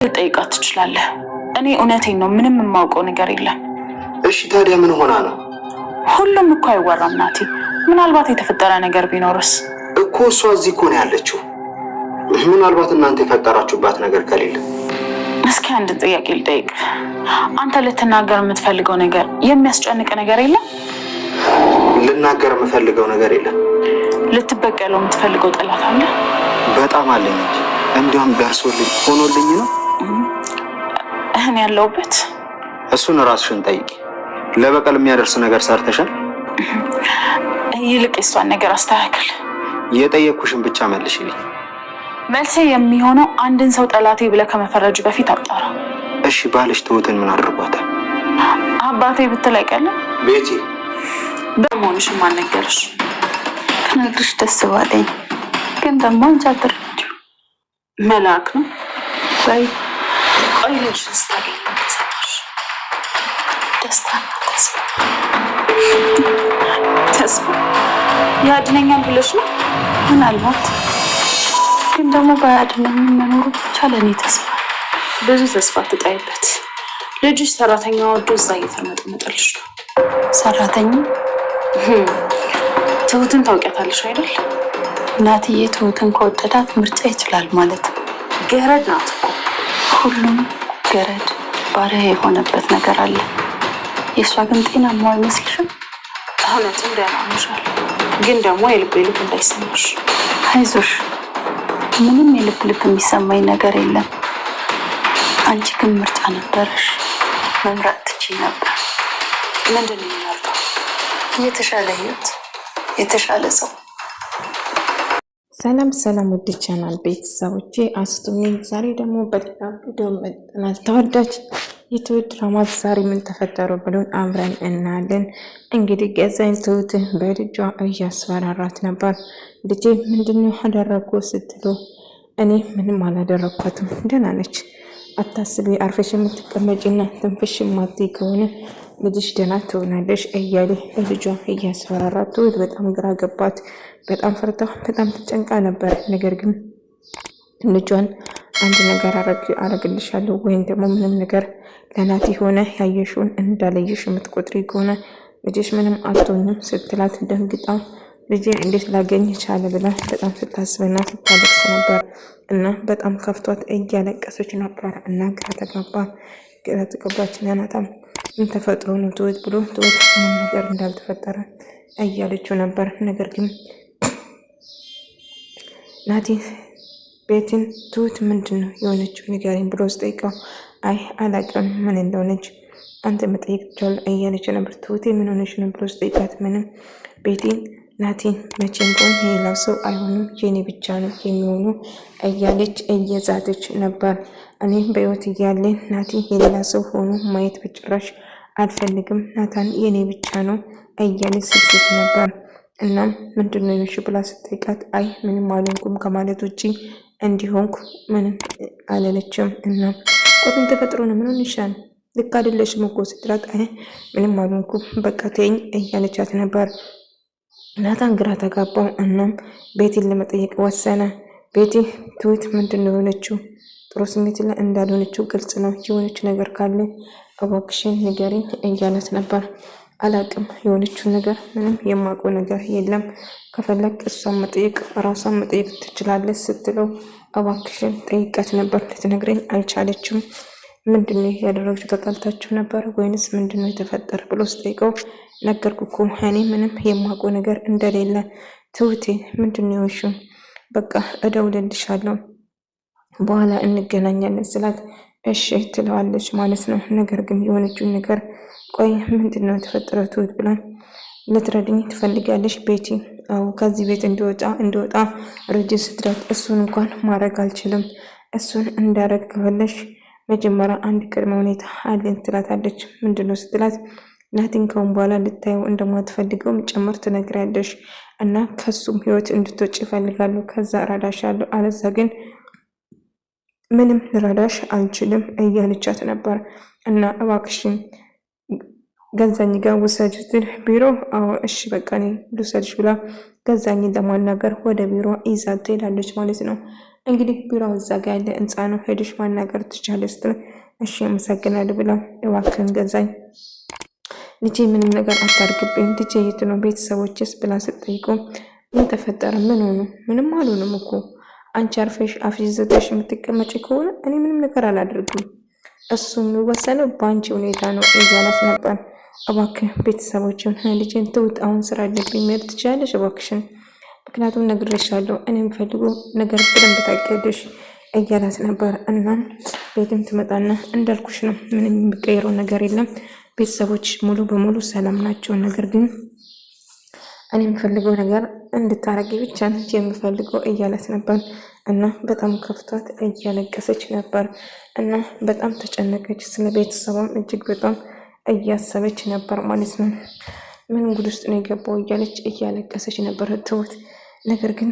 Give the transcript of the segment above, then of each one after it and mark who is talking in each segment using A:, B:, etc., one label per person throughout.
A: ልጠይቃት ትችላለህ። እኔ እውነቴን ነው፣ ምንም የማውቀው ነገር የለም።
B: እሺ ታዲያ ምን ሆና ነው?
A: ሁሉም እኮ አይወራም ናቲ። ምናልባት የተፈጠረ ነገር ቢኖርስ?
B: እኮ እሷ እዚህ እኮ ነው ያለችው። ምናልባት እናንተ የፈጠራችሁባት ነገር ከሌለ።
A: እስኪ አንድ ጥያቄ ልጠይቅ። አንተ ልትናገር የምትፈልገው ነገር የሚያስጨንቅ ነገር የለም?
B: ልናገር የምፈልገው ነገር የለም።
A: ልትበቀለው የምትፈልገው ጠላት አለ?
B: በጣም አለኝ እንጂ እንዲያውም ደርሶልኝ ሆኖልኝ ነው።
A: እኔ ያለሁበት
B: እሱን ራስሽን ጠይቂ። ለበቀል የሚያደርስ ነገር ሰርተሻል?
A: ይልቅ የሷን ነገር አስተካክል።
B: የጠየቅኩሽን ብቻ መልሽልኝ።
A: መልሴ የሚሆነው አንድን ሰው ጠላቴ ብለህ ከመፈረጁ በፊት አጣራ።
B: እሺ ባልሽ ትሁትን ምን አድርጓታል?
A: አባቴ ብትል አይቀልም።
B: ቤቲ
A: በመሆንሽ ማን ነገርሽ?
C: ከነግርሽ ደስ ባለኝ፣ ግን ደግሞ አንቺ አትረጂው።
A: መልአክ ነው
C: ወይ?
A: ቆይ ልጅ ስታገኝ ተሰማሽ?
C: ደስታና ተስፋ
A: ተስፋ ያድነኛል ብለሽ ነው?
C: ምናልባት፣ ግን ደግሞ ባያድነኝ መኖሩ ብቻ ለእኔ ተስፋ።
A: ብዙ ተስፋ ትጣይበት። ልጅሽ ሰራተኛ ወዶ እዛ እየተመጠመጠልሽ ነው።
C: ሰራተኛ?
A: ትሁትን ታውቂያታለሽ አይደል?
C: እናትዬ ትሁትን ከወደዳት ምርጫ ይችላል ማለት ነው።
A: ገረድ ናት እኮ።
C: ሁሉም ገረድ ባሪያ የሆነበት ነገር አለ። የእሷ ግን ጤናማ አይመስልሽም?
A: እውነትም ደህና ነሻል፣ ግን ደግሞ የልብ እንዳይሰማሽ።
C: አይዞሽ፣ ምንም የልብ የሚሰማኝ ነገር የለም። አንቺ ግን ምርጫ ነበረሽ፣ መምረጥ ትችይ ነበር።
A: ምንድን ነው የሚመርጠው?
C: የተሻለ ህይወት፣ የተሻለ ሰው።
D: ሰላም ሰላም፣ ውድ ቻናል ቤተሰቦቼ አስቱኒ ዛሬ ደግሞ በሌላ ቪዲዮ መጥተናል። ተወዳጅ የትሁት ድራማ ዛሬ ምን ተፈጠሩ ብሎን አብረን እናያለን። እንግዲህ ገዛኝ ትሁትን በልጇ እያስፈራራት ነበር። ልጄ ምንድነው አደረኩ ስትሉ፣ እኔ ምንም አላደረኳትም፣ ደህና ነች፣ አታስቢ፣ አርፈሽ የምትቀመጪና ትንፍሽ ማትይ ከሆነ ልጅሽ ደህና ትሆናለሽ እያለ ልጇ እያስፈራራት፣ ትሁት በጣም ግራ ገባት። በጣም ፈርታ በጣም ተጨንቃ ነበር። ነገር ግን ልጇን አንድ ነገር አረግልሻለሁ ወይም ደግሞ ምንም ነገር ለናቲ ሆነ ያየሽውን እንዳለየሽ የምትቆጥሪ ከሆነ ልጅሽ ምንም አትሆንም ስትላት ደንግጣ ልጄን እንዴት ላገኝ ቻለ ብላ በጣም ስታስብና ስታለቅስ ነበር እና በጣም ከፍቷት እያለቀሰች ነበር እና ግራ ተጋባች። ናታም ምን ተፈጥሮ ነው ትሁት ብሎ ትሁት ምንም ነገር እንዳልተፈጠረ እያለችው ነበር። ነገር ግን ናቲ ቤትን ትሁት ምንድን ነው የሆነችው ንገሪኝ ብሎ ስጠይቀው አይ አላውቅም ምን እንደሆነች አንተ መጠየቅ ትችላለህ እያለች ነበር። ትሁቴ ምን ሆነች ነው ብሎ ስጠይቃት ምንም ቤቴን ናቲን መቼም ቢሆን የሌላው ሰው አይሆንም የኔ ብቻ ነው የሚሆኑ እያለች እየዛተች ነበር። እኔም በህይወት እያለ ናቲ የሌላ ሰው ሆኖ ማየት በጭራሽ አልፈልግም፣ ናታን የኔ ብቻ ነው እያለች ስትል ነበር። እናም ምንድነው የሆንሽ ብላ ስትጠይቃት አይ ምንም አልሆንኩም ከማለት ውጪ እንዲሆንኩ ምንም አላለችም። እና ቆይን ተፈጥሮ ነው ምን ሆንሻል? ልክ አይደለሽም እኮ ስትላት አይ ምንም አልሆንኩም በቃ ተይኝ እያለቻት ነበር። ናታን ግራ ተጋባው። እናም ቤቲን ለመጠየቅ ወሰነ። ቤቲ ትሁት ምንድነው የሆነችው? ጥሩ ስሜት ላይ እንዳልሆነችው ግልጽ ነው። የሆነችው ነገር ካለ እባክሽን ንገሪኝ እያለት ነበር። አላቅም የሆነችውን ነገር ምንም የማውቀው ነገር የለም፣ ከፈለግ እሷን መጠየቅ ራሷን መጠየቅ ትችላለች ስትለው እባክሽን ጠይቃት ነበር፣ ልትነግረኝ አልቻለችም። ምንድነው ያደረገችው? ተጣልታችሁ ነበር ወይንስ ምንድነው የተፈጠረ ብሎ ስጠይቀው ነገርኩ እኮ እኔ ምንም የማውቀው ነገር እንደሌለ። ትሁቴ ምንድነው የሆንሽው? በቃ እደውልልሻለሁ በኋላ እንገናኛለን ስላት እሺ ትለዋለች ማለት ነው። ነገር ግን የሆነችውን ነገር ቆይ ምንድነው የተፈጠረው ትሁት ብላ ልትረድኝ ትፈልጋለች ቤቲ? አዎ ከዚህ ቤት እንዲወጣ ረጅ ስትላት እሱን እንኳን ማድረግ አልችልም፣ እሱን እንዳረግ ከፈለሽ መጀመሪያ አንድ ቅድመ ሁኔታ አለን ትላታለች። ምንድነው ስትላት ናቲን ከአሁን በኋላ እንድታየው እንደማትፈልገውም ጭምር ትነግሪያለሽ እና ከሱም ህይወት እንድትወጪ እፈልጋለሁ፣ ከዛ እረዳሻለሁ፣ አለዛ ግን ምንም ልረዳሽ አልችልም እያለቻት ነበር። እና እባክሽን ገዛኝ ጋር ውሰጅት ቢሮ። አዎ እሺ በቃ እኔ ልውሰድሽ ብላ ገዛኝን ለማናገር ወደ ቢሮ ይዛት ትሄዳለች ማለት ነው። እንግዲህ ቢሮው እዛ ጋር ያለ ህንፃ ነው፣ ሄደሽ ማናገር ትችላለሽ ስትል እሺ አመሰግናለሁ ብላ እባክህን ገዛኝ ልጄ ምንም ነገር አታርግብኝ፣ ልጄ የት ነው ቤተሰቦችስ ብላ ስትጠይቀው ምን ተፈጠረ? ምን ሆኑ? ምንም አልሆኑም እኮ አንቺ አርፈሽ አፍሽ ዘግተሽ የምትቀመጪ ከሆነ እኔ ምንም ነገር አላደርግም፣ እሱ የሚወሰነው በአንቺ ሁኔታ ነው እያላት ነበር። እባክህ ቤተሰቦችን ልጄን ትውት፣ አሁን ስራ አለብኝ መሄድ ትችላለሽ እባክሽን፣ ምክንያቱም ነግሬሻለሁ እኔ የምፈልገው ነገር በደንብ ታውቂያለሽ እያላት ነበር። እና ቤትም ትመጣና እንዳልኩሽ ነው፣ ምንም የሚቀይረው ነገር የለም፣ ቤተሰቦች ሙሉ በሙሉ ሰላም ናቸው፣ ነገር ግን እኔ የምፈልገው ነገር እንድታረጊ ብቻ ነች የምፈልገው እያለት ነበር። እና በጣም ከፍቷት እያለቀሰች ነበር እና በጣም ተጨነቀች። ስለ ቤተሰቧም እጅግ በጣም እያሰበች ነበር ማለት ነው። ምን ጉድ ውስጥ ነው የገባው እያለች እያለቀሰች ነበር ትሁት። ነገር ግን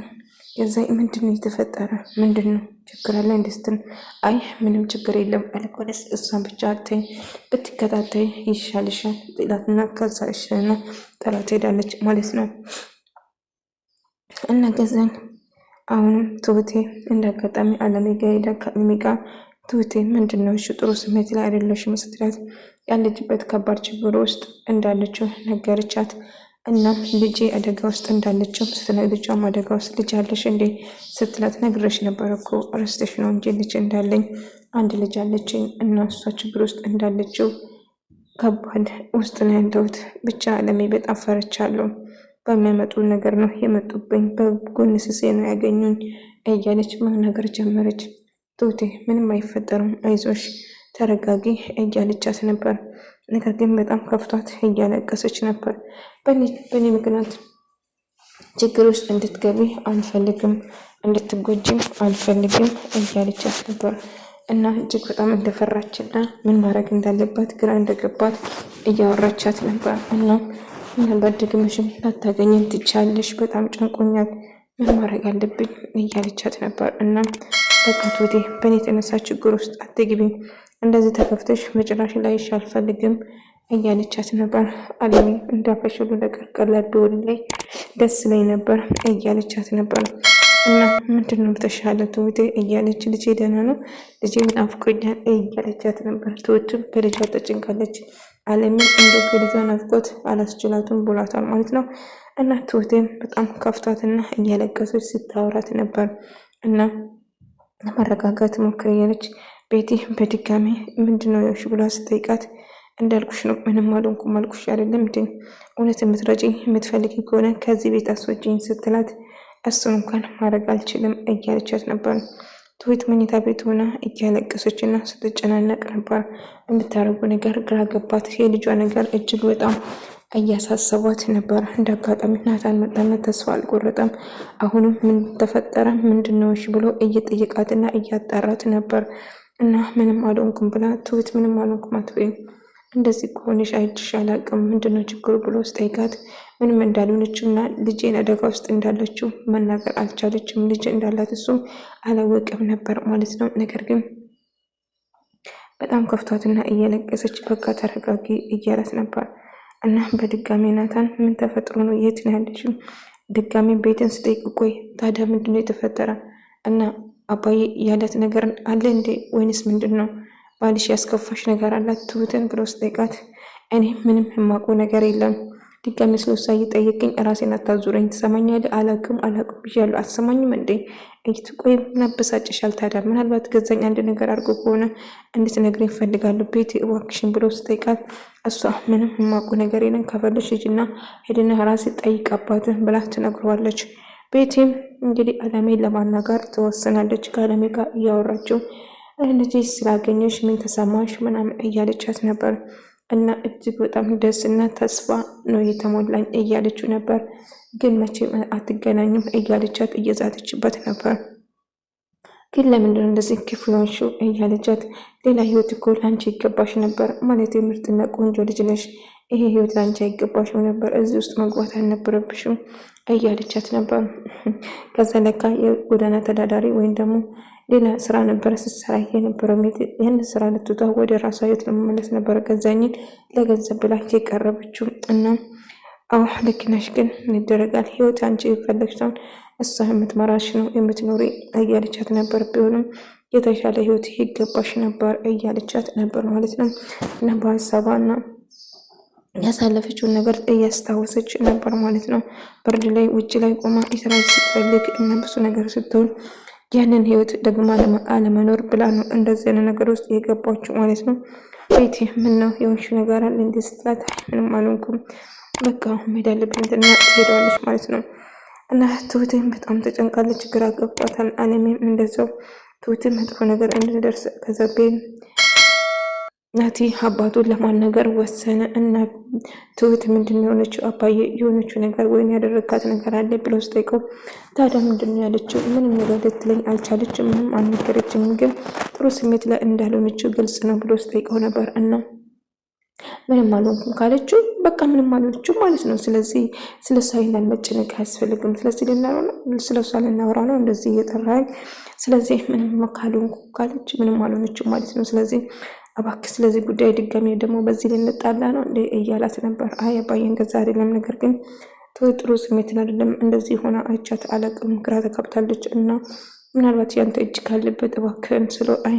D: የዛ ምንድን ነው የተፈጠረ? ምንድን ነው ችግር አለ እንድስትል፣ አይ ምንም ችግር የለም አለኮነስ እሷን ብቻ አተኝ ብትከታተይ ይሻልሻል ጥላትና ከዛ እሽና ጥላት ሄዳለች ማለት ነው። እና ገዛኝ አሁንም ትሁቴ እንዳጋጣሚ አለሜ ጋር ሄዳ ከአለሜ ጋር ትሁቴ ምንድን ነው እሺ ጥሩ ስሜት ላይ አይደለሽም ስትላት ያለችበት ከባድ ችግር ውስጥ እንዳለችው ነገረቻት። እናም ልጄ አደጋ ውስጥ እንዳለችው ስትለ ልጇም አደጋ ውስጥ ልጅ አለሽ እንዴ ስትላት ነግረሽ ነበር እኮ ረስተሽ ነው እንጂ ልጅ እንዳለኝ አንድ ልጅ አለችኝ እና እሷ ችግር ውስጥ እንዳለችው ከባድ ውስጥ ነው ያለሁት። ብቻ አለሜ በጣም ፈርቻለሁ። በሚያመጡ ነገር ነው የመጡብኝ፣ በጎን ስሴ ነው ያገኙኝ እያለች ነገር ጀመረች። ትሁቴ ምንም አይፈጠርም አይዞሽ ተረጋጊ እያለቻት ነበር። ነገር ግን በጣም ከፍቷት እያለቀሰች ነበር። በእኔ ምክንያት ችግር ውስጥ እንድትገቢ አልፈልግም፣ እንድትጎጂም አልፈልግም እያለቻት ነበር። እና እጅግ በጣም እንደፈራችና ምን ማድረግ እንዳለባት ግራ እንደገባት እያወራቻት ነበር። እና ምናልባት ደግመሽም ላታገኘን ትቻለሽ፣ በጣም ጨንቆኛል፣ ምን ማድረግ አለብኝ እያለቻት ነበር። እና በቃ ትሁቴ በእኔ የተነሳ ችግር ውስጥ አትግቢም፣ እንደዚህ ተከፍተሽ መጨረሻ ላይሽ አልፈልግም እያለቻት ነበር። አለሜ እንዳፈሽሉ ነገር ቀላል ቢሆንልኝ ደስ ላይ ነበር እያለቻት ነበር። እና ምንድን ነው ተሻለ ትሁቴ እያለች ልጄ ደህና ነው ልጄ ናፍቆኛል እያለቻት ነበር። ትሁትም በልጇ ተጨንቃለች። አለሜ እንደው በልጇ ናፍቆት አላስችላቱም ብሏታል ማለት ነው። እና ትሁቴም በጣም ከፍቷትና እያለቀሰች ስታወራት ነበር። እና ለማረጋጋት ሞክር እያለች ቤቲ በድጋሚ ምንድነው ያልሽ ብላ ስጠይቃት እንዳልኩሽ ነው ምንም አልሆንኩም አልኩሽ አይደለም እንዴ እውነት የምትረጂኝ የምትፈልጊ ከሆነ ከዚህ ቤት አስወጪኝ ስትላት እሱን እንኳን ማድረግ አልችልም እያለቻት ነበር። ትሁት መኝታ ቤት ሆና እያለቀሰች እና ስትጨናነቅ ነበር። የምታደርጉ ነገር ግራ ገባት። የልጇ ነገር እጅግ በጣም እያሳሰቧት ነበር። እንደ አጋጣሚ ናታን መጣና ተስፋ አልቆረጠም። አሁንም ምን ተፈጠረ ምንድነው ብሎ እየጠየቃትና እያጣራት ነበር። እና ምንም አልሆንኩም ብላ ትሁት ምንም አልሆንኩም አትበይም፣ እንደዚህ ከሆነሽ አይቼሽ አላውቅም ምንድነው ችግሩ ብሎ ስጠይቃት ምንም እንዳልሆነችው እና ልጄን አደጋ ውስጥ እንዳለችው መናገር አልቻለችም። ልጅ እንዳላት እሱም አላወቅም ነበር ማለት ነው። ነገር ግን በጣም ከፍቷትና እያለቀሰች በቃ ተረጋጊ እያላት ነበር። እና በድጋሚ ናታን ምን ተፈጥሮ ነው የት ነው ያለችው ድጋሚ ቤትን ስጠይቅ ቆይ ታዲያ ምንድነው የተፈጠረ እና አባዬ ያለት ነገር አለ እንዴ ወይንስ ምንድን ነው ባልሽ ያስከፋሽ ነገር አላት ትሁትን ብሎ ስጠይቃት እኔ ምንም የማውቀው ነገር የለም ድጋሚ ስለሷ እየጠየቀኝ ራሴን አታዙረኝ ትሰማኛለህ አላውቅም ብያለሁ አትሰማኝም እንዴ ቆይ ምን አበሳጭሻል ታዲያ ምናልባት ገዛኝ አንድ ነገር አድርጎ ከሆነ እንድትነግረኝ እፈልጋለሁ ቤት እባክሽን ብሎ ስጠይቃት እሷ ምንም የማውቀው ነገር የለም ከፈለሽ ሂጂና ሄድና ራሴ ጠይቅ አባትህ ብላ ትነግረዋለች። ቤቴም እንግዲህ አለሜን ለማናገር ትወስናለች። ከአለሜ ጋር እያወራችው ልጅ ስላገኘሽ ምን ተሰማሽ ምናምን እያለቻት ነበር። እና እጅግ በጣም ደስ እና ተስፋ ነው የተሞላኝ እያለችው ነበር። ግን መቼም አትገናኙም እያለቻት እየዛተችበት ነበር። ግን ለምንድን እንደዚህ ክፉ ሆንሽው እያለቻት ሌላ ህይወት እኮ ላንቺ ይገባሽ ነበር ማለት ምርጥና ቆንጆ ልጅ ነሽ ይሄ ህይወት ላንቺ አይገባሽም ነበር እዚህ ውስጥ መግባት አልነበረብሽም እያለቻት ነበር። ከዛ ለካ የጎዳና ተዳዳሪ ወይም ደግሞ ሌላ ስራ ነበረ ስትሰራ የነበረው ይህን ስራ ልትቷ ወደ ራሷ ህይወት ለመመለስ ነበረ ገዛኝን ለገንዘብ ብላ የቀረበችው። እና አዎ ልክ ነሽ፣ ግን ምን ይደረጋል? ህይወት አንቺ የፈለግሽውን እሷ የምትመራሽ ነው የምትኖሪ እያለቻት ነበር። ቢሆንም የተሻለ ህይወት ይገባሽ ነበር እያለቻት ነበር ማለት ነው። እና በሀሳቧና ያሳለፈችውን ነገር እያስታወሰች ነበር ማለት ነው። ብርድ ላይ ውጭ ላይ ቆማ ኢስራኤል ስትፈልግ እና ብዙ ነገር ስትሆን ያንን ህይወት ደግሞ አለመኖር ብላ ነው እንደዚህ አይነት ነገር ውስጥ የገባችው ማለት ነው። ቤቲ ምን ነው የሆንሽው ነገር አለ እንዴ ስትላት ምንም አልሆንኩም በቃ መሄድ አለብኝ ትሄዳለች ማለት ነው። እና ትሁትን በጣም ተጨንቃለች፣ ግራ ገብቷታል። አለሜም እንደዛው ትሁትን መጥፎ ነገር እንድደርስ ከዘቤን ናቲ አባቱን ለማናገር ወሰነ። እና ትሁት ምንድን የሆነችው አባዬ የሆነችው ነገር ወይም ያደረጋት ነገር አለ ብለው ስጠይቀው ታዲያ ምንድን ነው ያለችው? ምንም ነገር ልትለኝ አልቻለችም፣ ምንም አልነገረችም፣ ግን ጥሩ ስሜት ላይ እንዳልሆነችው ግልጽ ነው ብሎ ስጠይቀው ነበር። እና ምንም አልሆንኩም ካለችው በቃ ምንም አልሆነችም ማለት ነው። ስለዚህ ስለ እሷ ይላል መጨነቅ አያስፈልግም። ስለዚህ ስለ እሷ ልናወራ ነው እንደዚህ እየጠራኝ። ስለዚህ ምንም ካልሆንኩ ካለች ምንም አልሆነችም ማለት ነው። ስለዚህ እባክህ ስለዚህ ጉዳይ ድጋሜ ደግሞ በዚህ ልንጣላ ነው እንደ እያላት ነበር። አይ አባዬ እንደዛ አይደለም፣ ነገር ግን ጥሩ ስሜትን አይደለም እንደዚህ ሆና አይቻት አላቅም፣ ግራ ተጋብታለች እና ምናልባት ያንተ እጅ ካለበት እባክህን ስለ አይ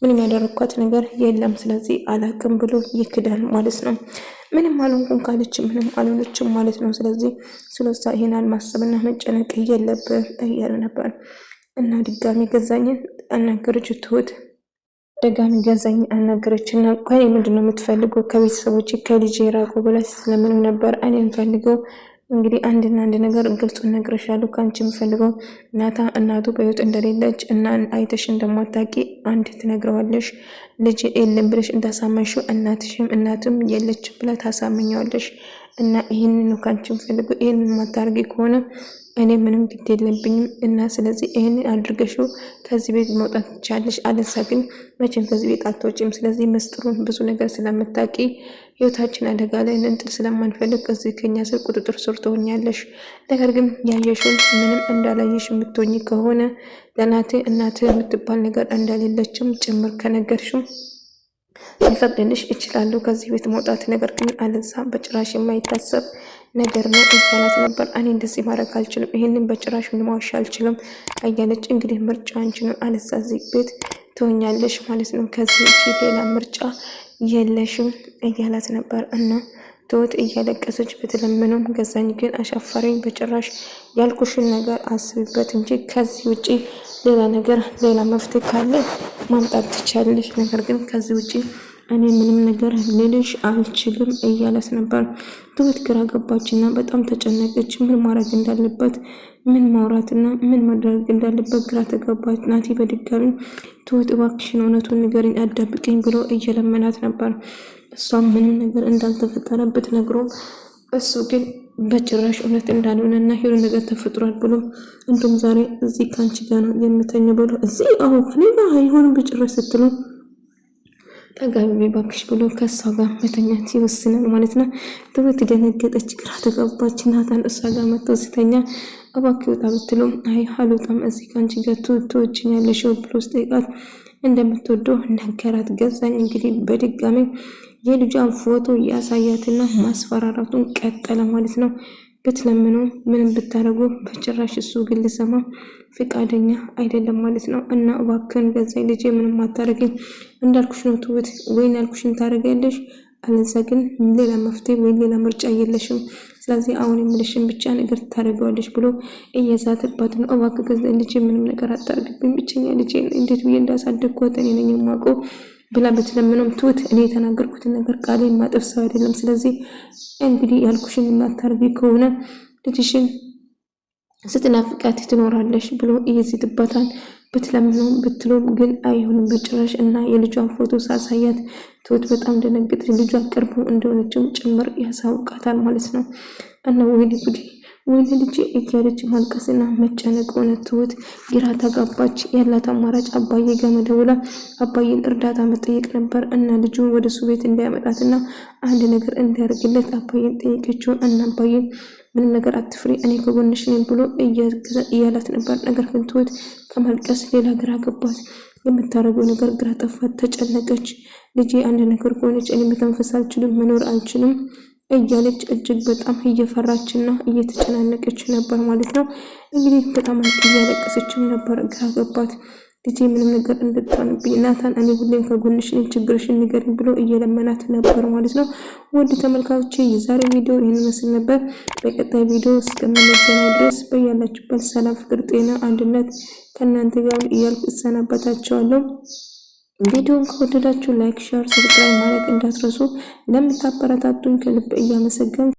D: ምንም ያደረኳት ነገር የለም ስለዚህ አላቅም ብሎ ይክዳል ማለት ነው። ምንም አልሆንኩም ካለች ምንም አልሆነችም ማለት ነው። ስለዚህ ስለሷ ይሄናል ማሰብና መጨነቅ የለብህ እያለ ነበር። እና ድጋሚ ገዛኝን አናገረች ትሁት ደጋሚ ገዛኝ አናገረችና ቆይ ምንድነው የምትፈልገው ከቤተሰቦች ከልጅ ራቆ ብላ ስለምንም ነበር እኔን ፈልገው እንግዲህ አንድ ነገር ግልጹን ነግሬሻለሁ። ካንቺ የምፈልገው እናቱ በህይወት እንደሌለች እና አይተሽ እንደማታውቂ አንድ ትነግረዋለሽ። ልጅ የለም ብለሽ እንዳሳመንሽው እናትም የለች ብላ ታሳመኛለሽ። እና ይሄንን ነው ካንቺ የምፈልገው። ይሄንን ማታርጊ ከሆነ እኔ ምንም ግድ የለብኝም እና ስለዚህ ይሄንን አድርገሽው ከዚህ ቤት መውጣት ትቻለሽ። አለዛ ግን መቼም ከዚህ ቤት አትወጪም። ስለዚህ ምስጢሩን ብዙ ነገር ስለምታውቂ ህይወታችን አደጋ ላይ እንጥል ስለማንፈልግ ከዚህ ከኛ ስር ቁጥጥር ስር ትሆኛለሽ። ነገር ግን ያየሽውን ምንም እንዳላየሽ የምትሆኚ ከሆነ እናቴ የምትባል ነገር እንደሌለችም ጭምር ከነገርሽም ሊፈቅድልሽ እችላለሁ ከዚህ ቤት መውጣት። ነገር ግን አለዛ በጭራሽ የማይታሰብ ነገር ነው እያላት ነበር። እኔ እንደዚህ ማድረግ አልችልም፣ ይሄንን በጭራሽ ልማዋሽ አልችልም እያለች እንግዲህ ምርጫ አንቺ ነው፣ አለዛ እዚህ ቤት ትሆኛለሽ ማለት ነው፣ ከዚህ ውጪ ሌላ ምርጫ የለሽም እያላት ነበር። እና ትሁት እያለቀሰች ብትለምነውም ገዛኝ ግን አሻፈረኝ፣ በጭራሽ ያልኩሽን ነገር አስብበት እንጂ ከዚህ ውጪ ሌላ መፍትሄ ካለ ማምጣት ትቻለሽ፣ ነገር ግን ከዚህ ውጪ እኔ ምንም ነገር ልልሽ አልችልም እያለት ነበር። ትሁት ግራ ገባችና በጣም ተጨነቀች። ምን ማድረግ እንዳለበት ምን ማውራትና ምን ማድረግ እንዳለበት ግራ ተጋባች። ናቲ በድጋሚ ትሁት እባክሽን እውነቱን ንገሪኝ አዳብቅኝ ብሎ እየለመናት ነበር። እሷም ምንም ነገር እንዳልተፈጠረበት ነግሮ እሱ ግን በጭራሽ እውነት እንዳልሆነና ሄሮ ነገር ተፈጥሯል ብሎ እንዲሁም ዛሬ እዚህ ካንቺ ጋር ነው የምተኘው ብሎ እዚህ አሁን ከኔ ጋር አይሆንም በጭራሽ ስትሉ ጠጋቢ ባክሽ ብሎ ከሷ ጋር መተኛት ይወስናል ማለት ነው። ትሁት ደነገጠች፣ ግራ ተጋባች። ናታን እሷ ጋር መጥቶ ሲተኛ እባክህ ወጣ ብትለው አይ አልወጣም እዚህ ካንቺ ጋር ትወጪኛለሽ ብሎ ስጠይቃት እንደምትወደው ነገራት። ገዛኝ እንግዲህ በድጋሚ የልጇን ፎቶ ያሳያትና ማስፈራራቱን ቀጠለ ማለት ነው። ብትለምነው ምንም ብታረጉ በጭራሽ እሱ ግን ሊሰማ ፍቃደኛ አይደለም ማለት ነው። እና እባክህን ገዛኝ ልጄ ምንም አታረጊኝ እንዳልኩሽ ነው ትሁት፣ ወይን ያልኩሽን ታረጊያለሽ አለዛ ግን ሌላ መፍትሄ ወይ ሌላ ምርጫ የለሽም። ስለዚህ አሁን የምልሽን ብቻ ነገር ታረጊዋለሽ ብሎ እየዛተባት ነው። እባክህ ገዛኝ ልጄ ምንም ነገር አታርግብኝ፣ ብቸኛ ልጄ እንዴት ብዬ እንዳሳደግኳት እኔ ነኝ የማውቀው ብላ ብትለምነውም ትሁት እኔ የተናገርኩትን ነገር ቃሌን ማጠፍ ሰው አይደለም። ስለዚህ እንግዲህ ያልኩሽን የማታርጊ ከሆነ ልጅሽን ስትናፍቃት ትኖራለሽ ብሎ ይዝትባታል። ብትለምነውም ብትሎም ግን አይሆንም በጭራሽ። እና የልጇን ፎቶ ሳሳያት ትሁት በጣም ደነገጠች። ልጇ ቅርቡ እንደሆነችው ጭምር ያሳውቃታል ማለት ነው። እና ወይኔ ልጄ እያለች ማልቀስና መጨነቅ ሆነ። ትሁት ግራ ተጋባች። ያላት አማራጭ አባዬ ጋር መደወላ አባዬን እርዳታ መጠየቅ ነበር እና ልጁን ወደ እሱ ቤት እንዲያመጣትና አንድ ነገር እንዲያደርግለት አባዬን ጠየቀችው። እና አባዬን ምንም ነገር አትፍሪ እኔ ከጎንሽ ነኝ ብሎ እያላት ነበር። ነገር ግን ትሁት ከማልቀስ ሌላ ግራ ገባት። የምታረገው ነገር ግራ ጠፋት፣ ተጨነቀች። ልጄ አንድ ነገር ከሆነች እኔ መተንፈስ አልችልም፣ መኖር አልችልም እያለች እጅግ በጣም እየፈራችና እየተጨናነቀች ነበር ማለት ነው። እንግዲህ በጣም እያለቀሰችም ነበር። ግራ ገባት። ልጄ ምንም ነገር እንድትሆንብኝ ናታን፣ እኔ ሁሌም ከጎንሽ ነኝ፣ ችግርሽን ንገሪኝ ብሎ እየለመናት ነበር ማለት ነው። ውድ ተመልካቾቼ የዛሬ ቪዲዮ ይህን መስል ነበር። በቀጣይ ቪዲዮ እስከምንገናኝ ድረስ በያላችሁበት ሰላም፣ ፍቅር፣ ጤና፣ አንድነት ከእናንተ ጋር እያልኩ እሰናበታችኋለሁ። ቪዲዮን ከወደዳችሁ ላይክ፣ ሼር፣ ሰብስክራይብ ማድረግ እንዳትረሱ። ለምታበረታቱኝ ከልብ እያመሰገንኩ